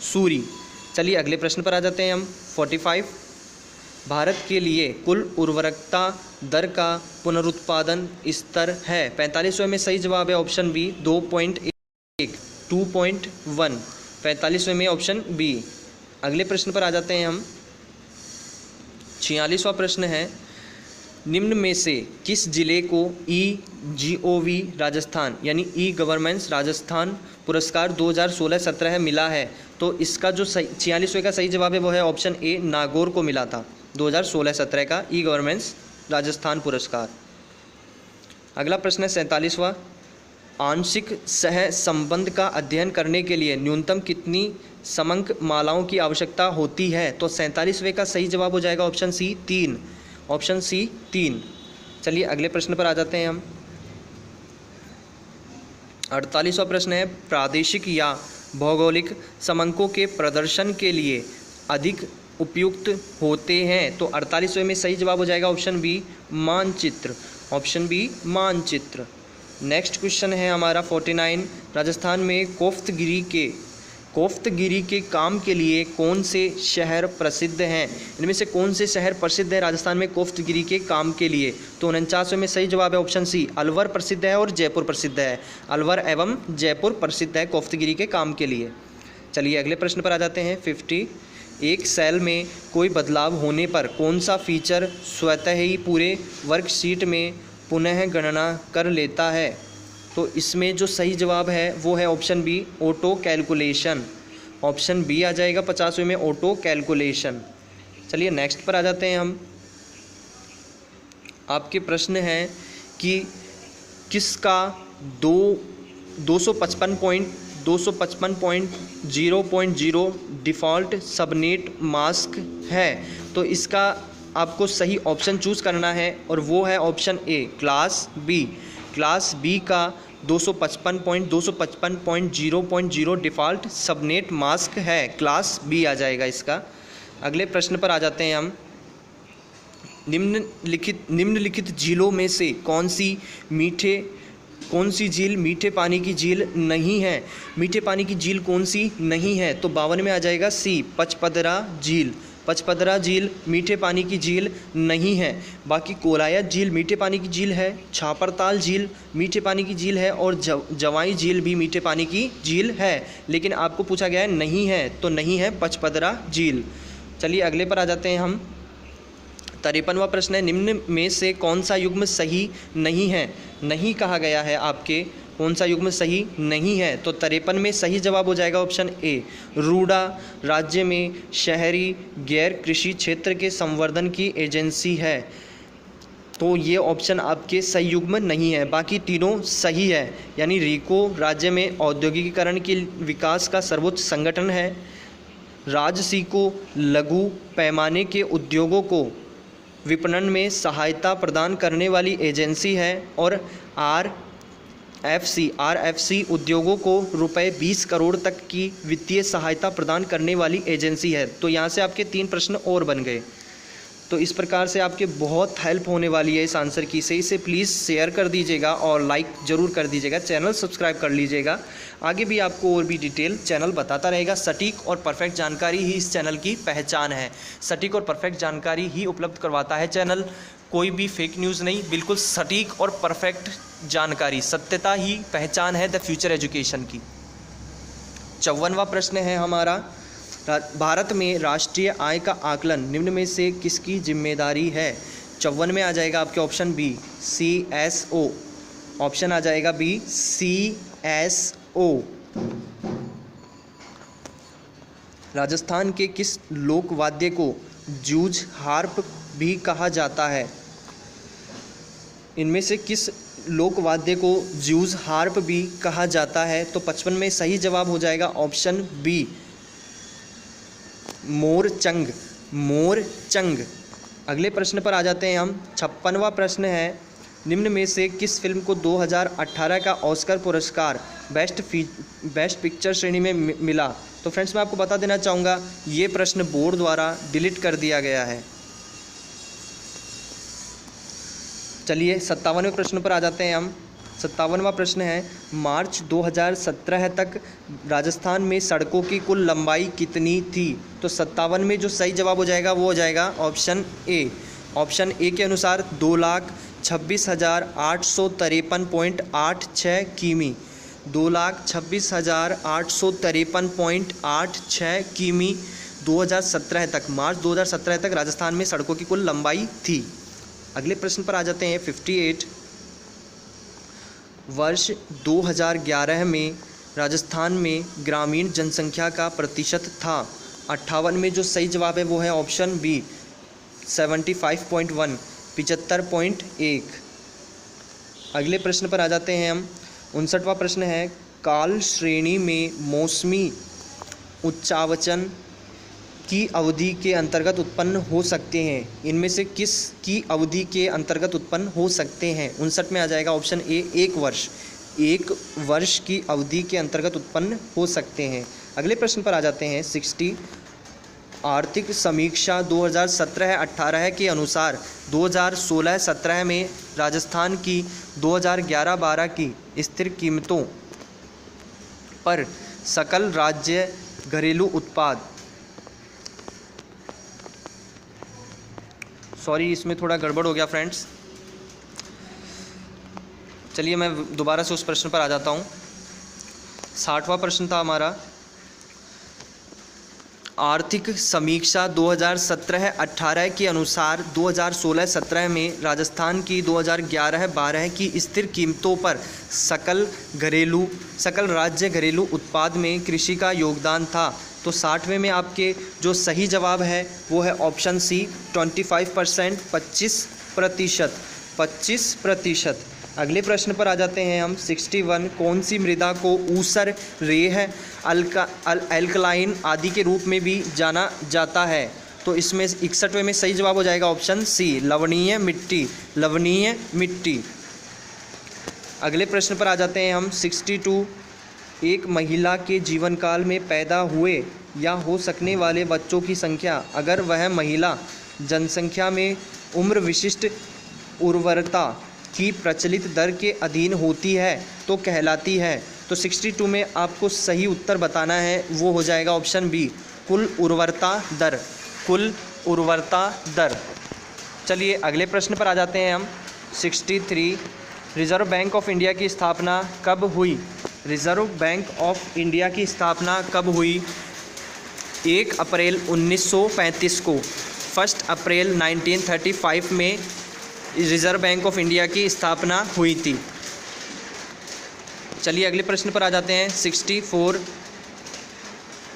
सूरी। चलिए अगले प्रश्न पर आ जाते हैं हम। 45 भारत के लिए कुल उर्वरकता दर का पुनरुत्पादन स्तर है। 45वें में सही जवाब है ऑप्शन बी 2.1। 45वें में ऑप्शन बी। अगले प्रश्न पर आ जाते हैं हम। 46वां प्रश्न है निम्न में से किस जिले को EGOV राजस्थान यानी ई गवर्नेंस राजस्थान पुरस्कार 2016-17 मिला है। तो इसका जो 46वें का सही जवाब है वो है ऑप्शन ए नागौर को मिला था 2016-17 का ई गवर्नेंस राजस्थान पुरस्कार। अगला प्रश्न है 47वां आंशिक सह संबंध का अध्ययन करने के लिए न्यूनतम कितनी समंक मालाओं की आवश्यकता होती है। तो 47वें का सही जवाब हो जाएगा ऑप्शन सी 3, ऑप्शन सी 3। चलिए अगले प्रश्न पर आ जाते हैं हम। 48वां प्रश्न है प्रादेशिक या भौगोलिक समंकों के प्रदर्शन के लिए अधिक उपयुक्त होते हैं। तो 48वें में सही जवाब हो जाएगा ऑप्शन बी मानचित्र, ऑप्शन बी मानचित्र। नेक्स्ट क्वेश्चन है हमारा 49 राजस्थान में कोफ्तगिरी के काम के लिए कौन से शहर प्रसिद्ध हैं। इनमें से कौन से शहर प्रसिद्ध है राजस्थान में कोफ्तगिरी के काम के लिए। तो 49वें में सही जवाब है ऑप्शन सी अलवर प्रसिद्ध है और जयपुर प्रसिद्ध है। अलवर एवं जयपुर प्रसिद्ध है कोफ्तगिरी के काम के लिए। चलिए अगले प्रश्न पर आ जाते हैं। 50 एक सेल में कोई बदलाव होने पर कौन सा फीचर स्वतः ही पूरे वर्कशीट में पुनः गणना कर लेता है। तो इसमें जो सही जवाब है वो है option B auto calculation, option B आ जाएगा 50वें में ऑटो कैलकुलेशन। चलिए नेक्स्ट पर आ जाते हैं हम। आपके प्रश्न है कि किसका 255.0.0 डिफ़ॉल्ट सबनेट मास्क है। तो इसका आपको सही ऑप्शन चूज़ करना है और वो है ऑप्शन ए क्लास बी का 255.0.0 डिफ़ॉल्ट सबनेट मास्क है, क्लास बी आ जाएगा इसका। अगले प्रश्न पर आ जाते हैं हम। निम्नलिखित झीलों में से कौन सी झील मीठे पानी की झील नहीं है। मीठे पानी की झील कौन सी नहीं है। तो 52 में आ जाएगा सी पचपदरा झील मीठे पानी की झील नहीं है। बाकी कोलायत झील मीठे पानी की झील है, छापरताल झील मीठे पानी की झील है और जवाई झील भी मीठे पानी की झील है। लेकिन आपको पूछा गया है नहीं है, तो नहीं है पचपदरा झील। चलिए अगले पर आ जाते हैं हम। 53वां प्रश्न है निम्न में से कौन सा युग्म सही नहीं है। नहीं कहा गया है आपके कौन सा युग्म सही नहीं है। तो 53 में सही जवाब हो जाएगा ऑप्शन ए रूडा राज्य में शहरी गैर कृषि क्षेत्र के संवर्धन की एजेंसी है। तो ये ऑप्शन आपके सही युग्म नहीं है, बाकी तीनों सही है। यानी रीको राज्य में औद्योगिकीकरण के विकास का सर्वोच्च संगठन है। राजसीको लघु पैमाने के उद्योगों को विपणन में सहायता प्रदान करने वाली एजेंसी है। और आरएफसी उद्योगों को रुपए 20 करोड़ तक की वित्तीय सहायता प्रदान करने वाली एजेंसी है। तो यहाँ से आपके 3 प्रश्न और बन गए। तो इस प्रकार से आपके बहुत हेल्प होने वाली है इस आंसर की से। इसे प्लीज़ शेयर कर दीजिएगा और लाइक ज़रूर कर दीजिएगा, चैनल सब्सक्राइब कर लीजिएगा। आगे भी आपको और भी डिटेल चैनल बताता रहेगा। सटीक और परफेक्ट जानकारी ही इस चैनल की पहचान है। सटीक और परफेक्ट जानकारी ही उपलब्ध करवाता है चैनल, कोई भी फेक न्यूज़ नहीं, बिल्कुल सटीक और परफेक्ट जानकारी, सत्यता ही पहचान है द फ्यूचर एजुकेशन की। 54वां प्रश्न है हमारा, भारत में राष्ट्रीय आय का आकलन निम्न में से किसकी जिम्मेदारी है? 54 में आ जाएगा आपके ऑप्शन बी CSO, ऑप्शन आ जाएगा बी CSO। राजस्थान के किस लोक वाद्य को जूझ हार्प भी कहा जाता है? इनमें से किस लोक वाद्य को जूझ हार्प भी कहा जाता है? तो 55 में सही जवाब हो जाएगा ऑप्शन बी मोरचंग, मोरचंग। अगले प्रश्न पर आ जाते हैं हम। 56वां प्रश्न है, निम्न में से किस फिल्म को 2018 का ऑस्कर पुरस्कार बेस्ट पिक्चर श्रेणी में मिला? तो फ्रेंड्स मैं आपको बता देना चाहूँगा ये प्रश्न बोर्ड द्वारा डिलीट कर दिया गया है। चलिए 57वें प्रश्न पर आ जाते हैं हम। 57वां प्रश्न है, मार्च 2017 तक राजस्थान में सड़कों की कुल लंबाई कितनी थी? तो 57 में जो सही जवाब हो जाएगा वो हो जाएगा ऑप्शन ए। ऑप्शन ए के अनुसार 2,26,853.86 किमी, 2,26,853.86 किमी 2017 तक, मार्च 2017 तक राजस्थान में सड़कों की कुल लंबाई थी। अगले प्रश्न पर आ जाते हैं 58। वर्ष 2011 में राजस्थान में ग्रामीण जनसंख्या का प्रतिशत था 58 में जो सही जवाब है वो है ऑप्शन बी 75.1, 75.1। अगले प्रश्न पर आ जाते हैं हम। 59वां प्रश्न है, काल श्रेणी में मौसमी उच्चावचन की अवधि के अंतर्गत उत्पन्न हो सकते हैं? इनमें से किस की अवधि के अंतर्गत उत्पन्न हो सकते हैं? 59 में आ जाएगा ऑप्शन ए 1 वर्ष, 1 वर्ष की अवधि के अंतर्गत उत्पन्न हो सकते हैं। अगले प्रश्न पर आ जाते हैं 60। आर्थिक समीक्षा 2017-18 के अनुसार 2016-17 में राजस्थान की 2011-12 की स्थिर कीमतों पर सकल राज्य घरेलू उत्पाद, सॉरी इसमें थोड़ा गड़बड़ हो गया फ्रेंड्स, चलिए मैं दोबारा से उस प्रश्न पर आ जाता हूँ। 60वां प्रश्न था हमारा, आर्थिक समीक्षा 2017-18 के अनुसार 2016-17 में राजस्थान की 2011-12 की स्थिर कीमतों पर सकल राज्य घरेलू उत्पाद में कृषि का योगदान था। तो 60वें में आपके जो सही जवाब है वो है ऑप्शन सी 25%, 25%। अगले प्रश्न पर आ जाते हैं हम 61। कौन सी मृदा को ऊसर, रेह, अल्कलाइन आदि के रूप में भी जाना जाता है? तो इसमें 61वें में सही जवाब हो जाएगा ऑप्शन सी लवणीय मिट्टी, लवणीय मिट्टी। अगले प्रश्न पर आ जाते हैं हम 62। एक महिला के जीवन काल में पैदा हुए या हो सकने वाले बच्चों की संख्या अगर वह महिला जनसंख्या में उम्र विशिष्ट उर्वरता की प्रचलित दर के अधीन होती है तो कहलाती है। तो 62 में आपको सही उत्तर बताना है, वो हो जाएगा ऑप्शन बी कुल उर्वरता दर, कुल उर्वरता दर। चलिए अगले प्रश्न पर आ जाते हैं हम 63। रिजर्व बैंक ऑफ इंडिया की स्थापना कब हुई? रिजर्व बैंक ऑफ इंडिया की स्थापना कब हुई? 1 अप्रैल 1935 को, 1 अप्रैल 1935 में रिजर्व बैंक ऑफ इंडिया की स्थापना हुई थी। चलिए अगले प्रश्न पर आ जाते हैं 64।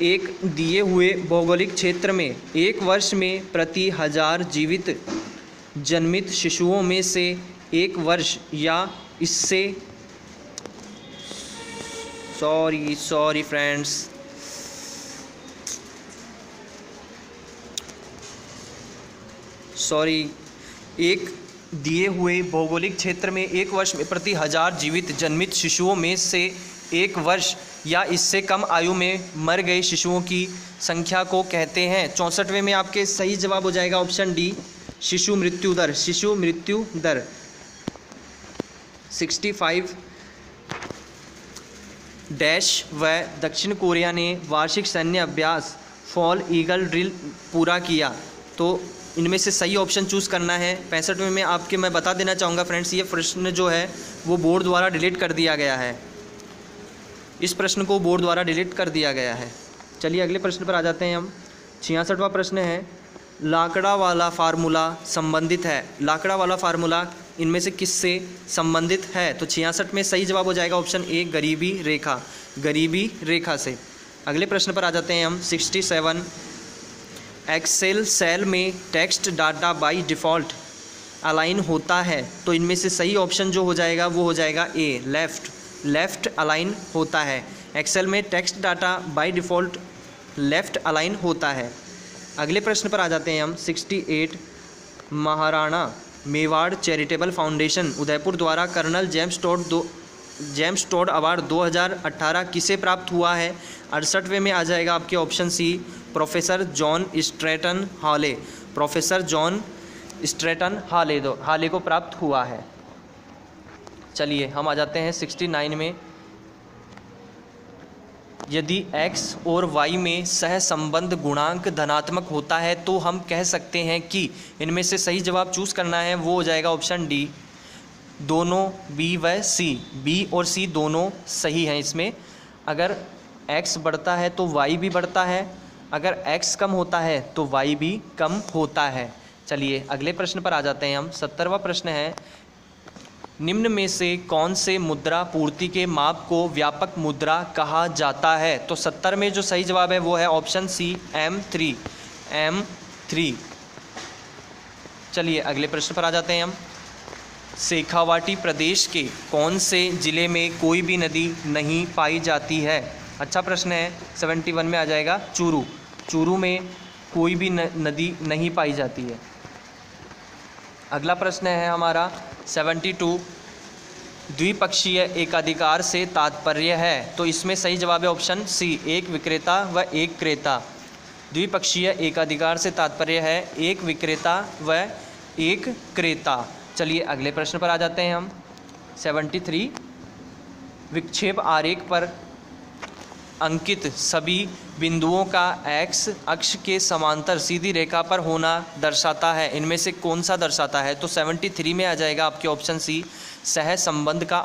एक दिए हुए भौगोलिक क्षेत्र में एक वर्ष में प्रति 1000 जीवित जन्मित शिशुओं में से एक वर्ष या इससे सॉरी फ्रेंड्स, एक दिए हुए भौगोलिक क्षेत्र में एक वर्ष में प्रति 1000 जीवित जन्मित शिशुओं में से एक वर्ष या इससे कम आयु में मर गए शिशुओं की संख्या को कहते हैं। 64वें में आपके सही जवाब हो जाएगा ऑप्शन डी शिशु मृत्यु दर 65 डैश व दक्षिण कोरिया ने वार्षिक सैन्य अभ्यास फॉल ईगल ड्रिल पूरा किया। तो इनमें से सही ऑप्शन चूज़ करना है। 65वें में आपके मैं बता देना चाहूँगा फ्रेंड्स, ये प्रश्न जो है वो बोर्ड द्वारा डिलीट कर दिया गया है। इस प्रश्न को बोर्ड द्वारा डिलीट कर दिया गया है। चलिए अगले प्रश्न पर आ जाते हैं हम। 66वां प्रश्न है, लाकड़ा वाला फार्मूला संबंधित है। लाकड़ा वाला फार्मूला इनमें से किससे संबंधित है? तो 66 में सही जवाब हो जाएगा ऑप्शन ए, गरीबी रेखा से। अगले प्रश्न पर आ जाते हैं हम। 67, एक्सेल सेल में text data by default align होता है। तो इनमें से सही ऑप्शन जो हो जाएगा वो हो जाएगा ए, लेफ़्ट अलाइन होता है। एक्सेल में text data by default left align होता है। अगले प्रश्न पर आ जाते हैं हम। 68, महाराणा मेवाड़ चैरिटेबल फाउंडेशन उदयपुर द्वारा कर्नल जेम्स टोड अवार्ड 2018 किसे प्राप्त हुआ है? 68वें में आ जाएगा आपके option C, professor John Stratton Hawley को प्राप्त हुआ है। चलिए हम आ जाते हैं 69 में। यदि x और y में सहसंबंध गुणांक धनात्मक होता है तो हम कह सकते हैं कि इनमें से सही जवाब चूज़ करना है, वो हो जाएगा ऑप्शन डी, दोनों b व c। b और c दोनों सही हैं इसमें। अगर x बढ़ता है तो y भी बढ़ता है, अगर x कम होता है तो y भी कम होता है। चलिए अगले प्रश्न पर आ जाते हैं हम। 70वां प्रश्न है, निम्न में से कौन से मुद्रा पूर्ति के माप को व्यापक मुद्रा कहा जाता है? तो 70 में जो सही जवाब है वो है ऑप्शन सी, M3। चलिए अगले प्रश्न पर आ जाते हैं हम। शेखावाटी प्रदेश के कौन से ज़िले में कोई भी नदी नहीं पाई जाती है? अच्छा प्रश्न है। 71 में आ जाएगा चूरू में कोई भी नदी नहीं पाई जाती है। अगला प्रश्न है हमारा 72, द्विपक्षीय एकाधिकार से तात्पर्य है। तो इसमें सही जवाब है ऑप्शन सी, एक विक्रेता व एक क्रेता। द्विपक्षीय एकाधिकार से तात्पर्य है एक विक्रेता व एक क्रेता। चलिए अगले प्रश्न पर आ जाते हैं हम। 73, विक्षेप आरेख पर अंकित सभी बिंदुओं का x अक्ष के समांतर सीधी रेखा पर होना दर्शाता है। इनमें से कौन सा दर्शाता है? तो 73 में आ जाएगा आपके ऑप्शन सी, सहसंबंध का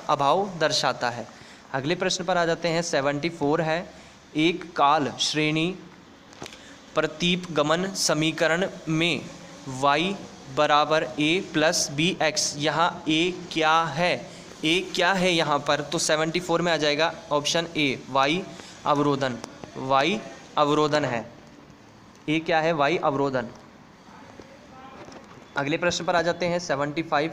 अभाव दर्शाता है। अगले प्रश्न पर आ जाते हैं। 74 है, एक काल श्रेणी प्रतीपगमन समीकरण में y बराबर a प्लस bx। यहाँ a क्या है? ए क्या है यहाँ पर? तो 74 में आ जाएगा ऑप्शन ए, वाई अवरोधन है। ए क्या है? वाई अवरोधन। अगले प्रश्न पर आ जाते हैं। 75,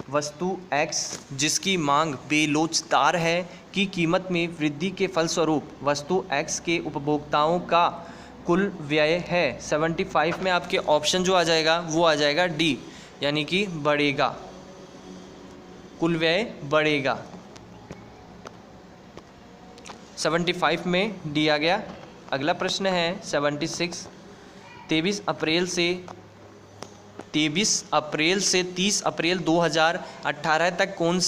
वस्तु x जिसकी मांग बेलोचदार है की कीमत में वृद्धि के फलस्वरूप वस्तु x के उपभोक्ताओं का कुल व्यय है। 75 में आपके ऑप्शन जो आ जाएगा वो आ जाएगा डी, यानी कि बढ़ेगा, कुल व्यय बढ़ेगा। 75 में डी आ गया। अगला प्रश्न है 76, 23 अप्रैल से 30 अप्रैल 2018 तक कौन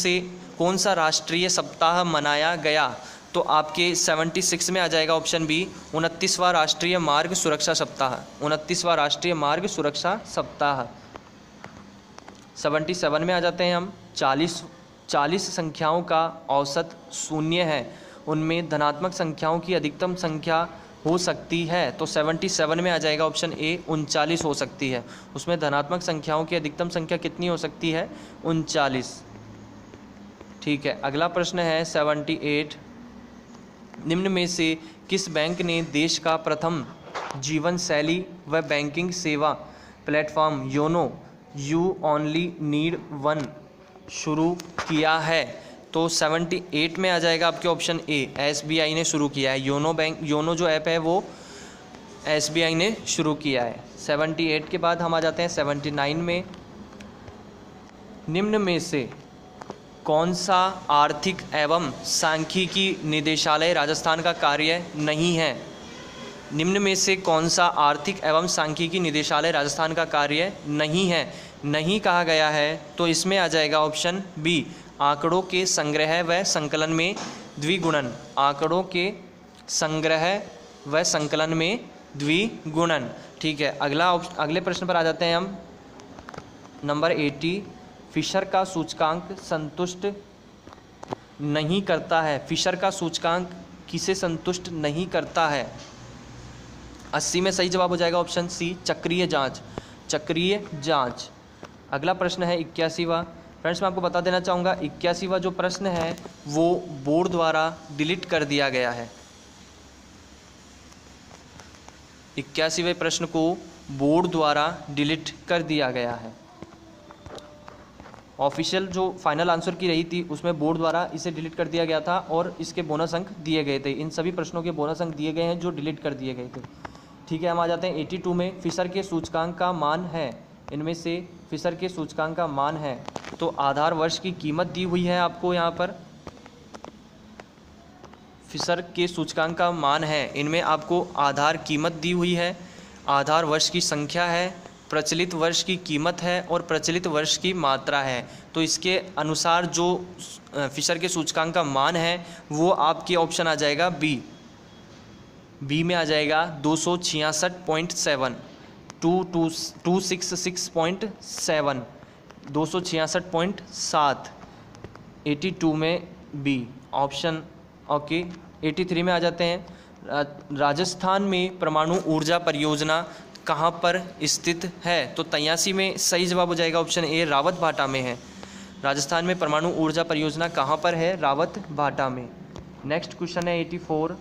सा राष्ट्रीय सप्ताह मनाया गया? तो आपके 76 में आ जाएगा ऑप्शन बी, 29वां राष्ट्रीय मार्ग सुरक्षा सप्ताह। 77 में आ जाते हैं हम। 40 संख्याओं का औसत शून्य है, उनमें धनात्मक संख्याओं की अधिकतम संख्या हो सकती है। तो 77 में आ जाएगा ऑप्शन ए, 39 हो सकती है। उसमें धनात्मक संख्याओं की अधिकतम संख्या कितनी हो सकती है? 39। ठीक है। अगला प्रश्न है 78, निम्न में से किस बैंक ने देश का प्रथम जीवन शैली व बैंकिंग सेवा platform YONO you only need one शुरू किया है? तो 78 में आ जाएगा आपके ऑप्शन ए, SBI ने शुरू किया है। योनो जो ऐप है वो SBI ने शुरू किया है। 78 के बाद हम आ जाते हैं 79 में। निम्न में से कौन सा आर्थिक एवं सांख्यिकी निदेशालय राजस्थान का कार्य नहीं है? निम्न में से कौन सा आर्थिक एवं सांख्यिकी निदेशालय राजस्थान का कार्य नहीं है? नहीं कहा गया है तो इसमें आ जाएगा ऑप्शन बी, आंकड़ों के संग्रह व संकलन में द्विगुणन। आंकड़ों के संग्रह व संकलन में द्विगुणन। ठीक है, अगले प्रश्न पर आ जाते हैं हम। नंबर 80, फिशर का सूचकांक संतुष्ट नहीं करता है। फिशर का सूचकांक किसे संतुष्ट नहीं करता है? 80 में सही जवाब हो जाएगा ऑप्शन सी, चक्रीय जांच। चक्रीय जांच। अगला प्रश्न है 81वां। फ्रेंड्स, मैं आपको बता देना चाहूँगा 81वां जो प्रश्न है वो बोर्ड द्वारा डिलीट कर दिया गया है। 81वें प्रश्न को बोर्ड द्वारा डिलीट कर दिया गया है। ऑफिशियल जो फाइनल आंसर की रही थी उसमें बोर्ड द्वारा इसे डिलीट कर दिया गया था और इसके बोनस अंक दिए गए थे। इन सभी प्रश्नों के बोनस अंक दिए गए हैं जो डिलीट कर दिए गए थे। ठीक है, हम आ जाते हैं 82 में। फिशर के सूचकांक का मान है, इनमें से फिशर के सूचकांक का मान है तो आधार वर्ष की कीमत दी हुई है आपको यहाँ पर। फिशर के सूचकांक का मान है, इनमें आपको आधार कीमत दी हुई है, आधार वर्ष की संख्या है, प्रचलित वर्ष की कीमत है और प्रचलित वर्ष की मात्रा है। तो इसके अनुसार जो फिशर के सूचकांक का मान है वो आपके ऑप्शन आ जाएगा बी। बी में आ जाएगा 266.7, 266.7, 266.7, 82 में बी ऑप्शन। ओके, 83 में आ जाते हैं। राजस्थान में परमाणु ऊर्जा परियोजना कहाँ पर स्थित है? तो 83 में सही जवाब हो जाएगा ऑप्शन ए, रावत भाटा में है। राजस्थान में परमाणु ऊर्जा परियोजना कहाँ पर है? रावत भाटा में। नेक्स्ट क्वेश्चन है 84।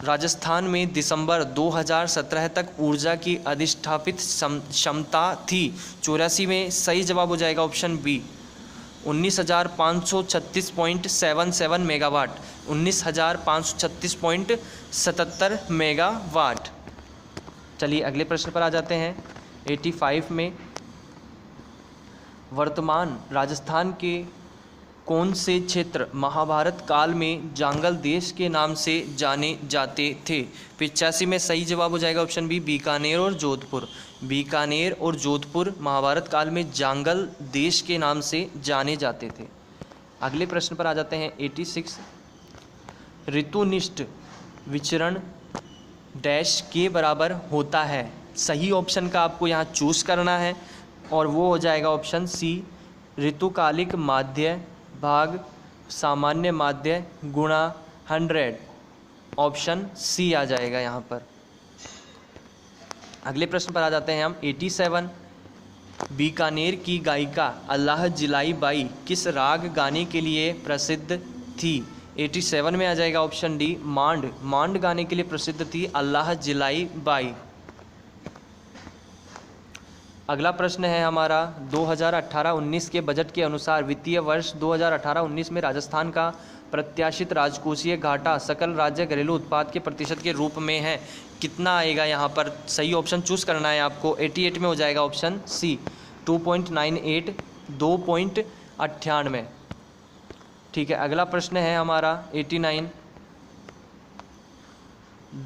राजस्थान में दिसंबर 2017 तक ऊर्जा की अधिष्ठापित क्षमता थी। 84 में सही जवाब हो जाएगा ऑप्शन बी, 19,536.77 मेगावाट, 19,536.77 मेगावाट। चलिए अगले प्रश्न पर आ जाते हैं 85 में। वर्तमान राजस्थान के कौन से क्षेत्र महाभारत काल में जांगल देश के नाम से जाने जाते थे? 85 में सही जवाब हो जाएगा ऑप्शन बी, बीकानेर और जोधपुर। बीकानेर और जोधपुर महाभारत काल में जांगल देश के नाम से जाने जाते थे। अगले प्रश्न पर आ जाते हैं 86। ऋतुनिष्ठ विचरण डैश के बराबर होता है। सही ऑप्शन का आपको यहाँ चूज करना है और वो हो जाएगा ऑप्शन सी, ऋतुकालिक माध्य भाग सामान्य माध्य गुणा 100। ऑप्शन सी आ जाएगा यहाँ पर। अगले प्रश्न पर आ जाते हैं हम 87। बीकानेर की गायिका अल्लाह जिलाई बाई किस राग गाने के लिए प्रसिद्ध थी? 87 में आ जाएगा ऑप्शन डी, मांड। मांड गाने के लिए प्रसिद्ध थी अल्लाह जिलाई बाई। अगला प्रश्न है हमारा 2018-19 के बजट के अनुसार वित्तीय वर्ष 2018-19 में राजस्थान का प्रत्याशित राजकोषीय घाटा सकल राज्य घरेलू उत्पाद के प्रतिशत के रूप में है। कितना आएगा यहाँ पर? सही ऑप्शन चूज करना है आपको। 88 में हो जाएगा ऑप्शन सी, 2.98, 2.98। ठीक है, अगला प्रश्न है हमारा 89।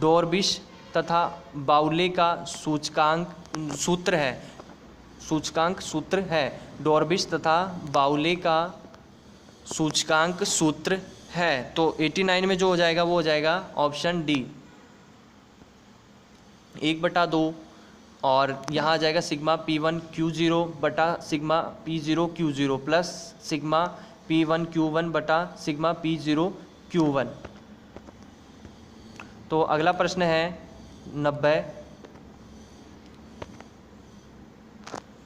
डॉर्बिश तथा बाउले का सूचकांक सूत्र है। डॉर्बिश तथा बाउले का सूचकांक सूत्र है। तो 89 में जो हो जाएगा वो हो जाएगा ऑप्शन डी, 1/2 और यहाँ आ जाएगा सिग्मा P1 Q0 बटा sigma P0 Q0 plus sigma P1 Q1 बटा सिग्मा P0 Q1। तो अगला प्रश्न है 90।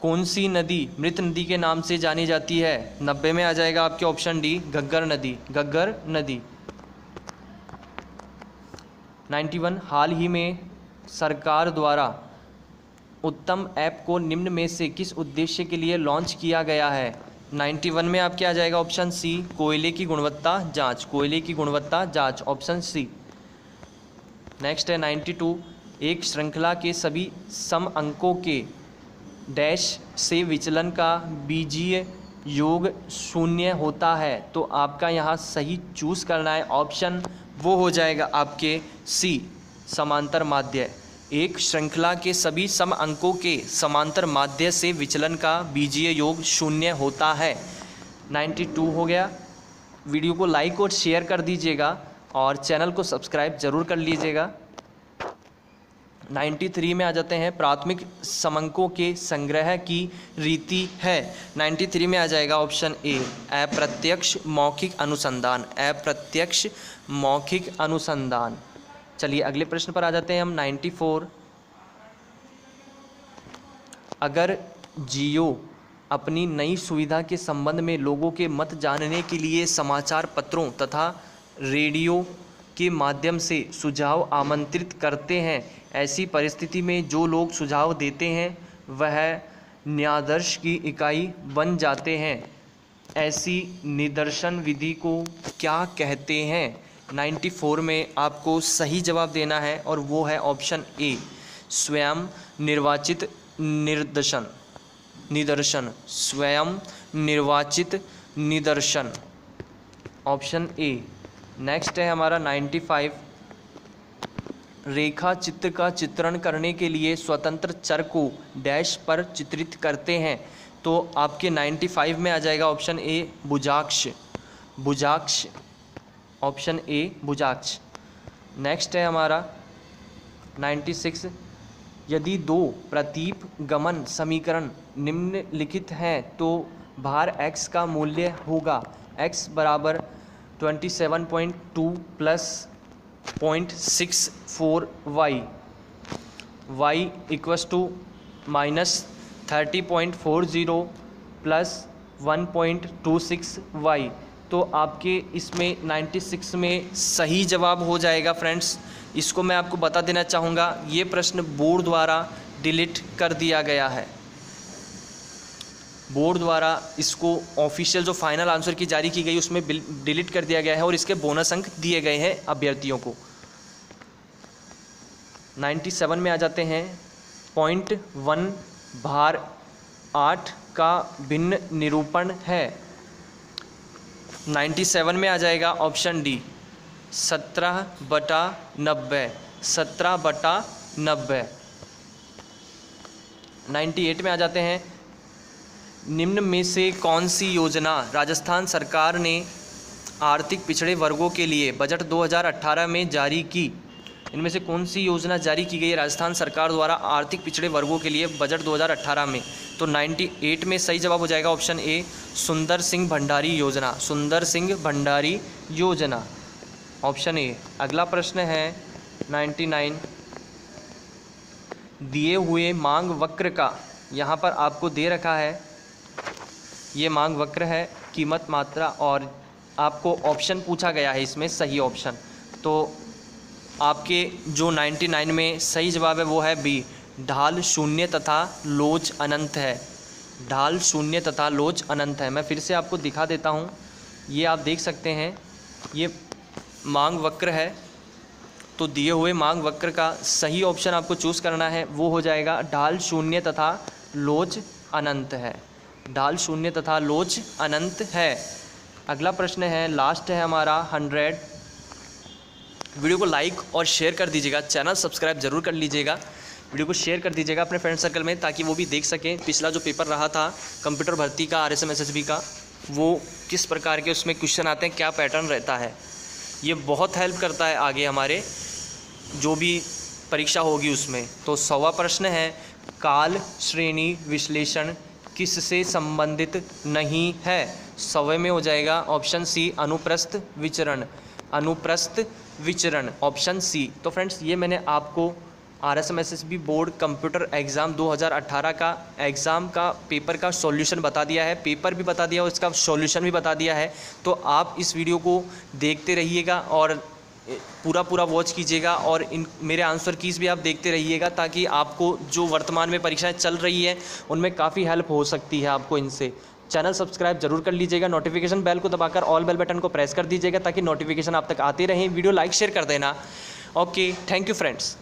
कौन सी नदी मृत नदी के नाम से जानी जाती है? 90 में आ जाएगा आपके ऑप्शन डी, घग्गर नदी। घग्गर नदी। 91। हाल ही में सरकार द्वारा उत्तम ऐप को निम्न में से किस उद्देश्य के लिए लॉन्च किया गया है? 91 में आपके आ जाएगा ऑप्शन सी, कोयले की गुणवत्ता जांच। कोयले की गुणवत्ता जांच, ऑप्शन सी। नेक्स्ट है 92। एक श्रृंखला के सभी सम अंकों के डैश से विचलन का बीजीय योग 0 होता है। तो आपका यहाँ सही चूज करना है ऑप्शन, वो हो जाएगा आपके सी, समांतर माध्य। एक श्रृंखला के सभी सम अंकों के समांतर माध्य से विचलन का बीजीय योग 0 होता है। 92 हो गया। वीडियो को लाइक और शेयर कर दीजिएगा और चैनल को सब्सक्राइब जरूर कर लीजिएगा। 93 में आ जाते हैं, प्राथमिक समंकों के संग्रह की रीति है। 93 में आ जाएगा ऑप्शन ए, अप्रत्यक्ष मौखिक अनुसंधान। अप्रत्यक्ष मौखिक अनुसंधान। चलिए अगले प्रश्न पर आ जाते हैं हम। 94, अगर जियो अपनी नई सुविधा के संबंध में लोगों के मत जानने के लिए समाचार पत्रों तथा रेडियो के माध्यम से सुझाव आमंत्रित करते हैं, ऐसी परिस्थिति में जो लोग सुझाव देते हैं वह न्यायादर्श की इकाई बन जाते हैं। ऐसी निदर्शन विधि को क्या कहते हैं? 94 में आपको सही जवाब देना है और वो है ऑप्शन ए, स्वयं निर्वाचित निदर्शन। स्वयं निर्वाचित निदर्शन, ऑप्शन ए। नेक्स्ट है हमारा 95, रेखा चित्र का चित्रण करने के लिए स्वतंत्र चर को डैश पर चित्रित करते हैं। तो आपके 95 में आ जाएगा ऑप्शन ए, भुजाक्ष। भुजाक्ष, ऑप्शन ए, भुजाक्ष। नेक्स्ट है हमारा 96, यदि दो प्रतीप गमन समीकरण निम्नलिखित हैं तो भार x का मूल्य होगा x बराबर 27.2 plus 0.64y, y equals to minus 30.40 plus 1.26y। तो आपके इसमें 96 में सही जवाब हो जाएगा फ्रेंड्स। इसको मैं आपको बता देना चाहूँगा, ये प्रश्न बोर्ड द्वारा डिलीट कर दिया गया है। बोर्ड द्वारा इसको ऑफिशियल जो फाइनल आंसर की जारी की गई उसमें डिलीट कर दिया गया है और इसके बोनस अंक दिए गए हैं अभ्यर्थियों को। 97 में आ जाते हैं, 0.1 भार 8 का भिन्न निरूपण है। 97 में आ जाएगा ऑप्शन डी, 17/90। 17/90। 98 में आ जाते हैं, निम्न में से कौन सी योजना राजस्थान सरकार ने आर्थिक पिछड़े वर्गों के लिए बजट 2018 में जारी की? इनमें से कौन सी योजना जारी की गई है राजस्थान सरकार द्वारा आर्थिक पिछड़े वर्गों के लिए बजट 2018 में? तो 98 में सही जवाब हो जाएगा ऑप्शन ए, सुंदर सिंह भंडारी योजना। सुंदर सिंह भंडारी योजना, ऑप्शन ए। अगला प्रश्न है 99, दिए हुए मांग वक्र का, यहाँ पर आपको दे रखा है, ये मांग वक्र है, कीमत मात्रा, और आपको ऑप्शन पूछा गया है इसमें सही ऑप्शन। तो आपके जो 99 में सही जवाब है वो है बी, ढाल शून्य तथा लोच अनंत है। ढाल शून्य तथा लोच अनंत है। मैं फिर से आपको दिखा देता हूँ, ये आप देख सकते हैं, ये मांग वक्र है। तो दिए हुए मांग वक्र का सही ऑप्शन आपको चूज़ करना है, वो हो जाएगा ढाल शून्य तथा लोच अनंत है। ढाल शून्य तथा लोच अनंत है। अगला प्रश्न है, लास्ट है हमारा 100। वीडियो को लाइक और शेयर कर दीजिएगा, चैनल सब्सक्राइब जरूर कर लीजिएगा, वीडियो को शेयर कर दीजिएगा अपने फ्रेंड सर्कल में ताकि वो भी देख सकें पिछला जो पेपर रहा था कंप्यूटर भर्ती का RSM SSB का, वो किस प्रकार के उसमें क्वेश्चन आते हैं, क्या पैटर्न रहता है। ये बहुत हेल्प करता है आगे हमारे जो भी परीक्षा होगी उसमें। तो 100वां प्रश्न है, काल श्रेणी विश्लेषण किससे संबंधित नहीं है? 100वें में हो जाएगा ऑप्शन सी, अनुप्रस्थ विचरण। अनुप्रस्थ विचरण, ऑप्शन सी। तो फ्रेंड्स, ये मैंने आपको RSM SSB board computer exam 2018 का एग्ज़ाम का पेपर का सॉल्यूशन बता दिया है, पेपर भी बता दिया और इसका सॉल्यूशन भी बता दिया है। तो आप इस वीडियो को देखते रहिएगा और पूरा वॉच कीजिएगा और इन मेरे आंसर कीज़ भी आप देखते रहिएगा ताकि आपको जो वर्तमान में परीक्षाएं चल रही है उनमें काफ़ी हेल्प हो सकती है आपको इनसे। चैनल सब्सक्राइब जरूर कर लीजिएगा, नोटिफिकेशन बेल को दबाकर ऑल बेल बटन को प्रेस कर दीजिएगा ताकि नोटिफिकेशन आप तक आते रहें। वीडियो लाइक शेयर कर देना। Okay, thank you friends.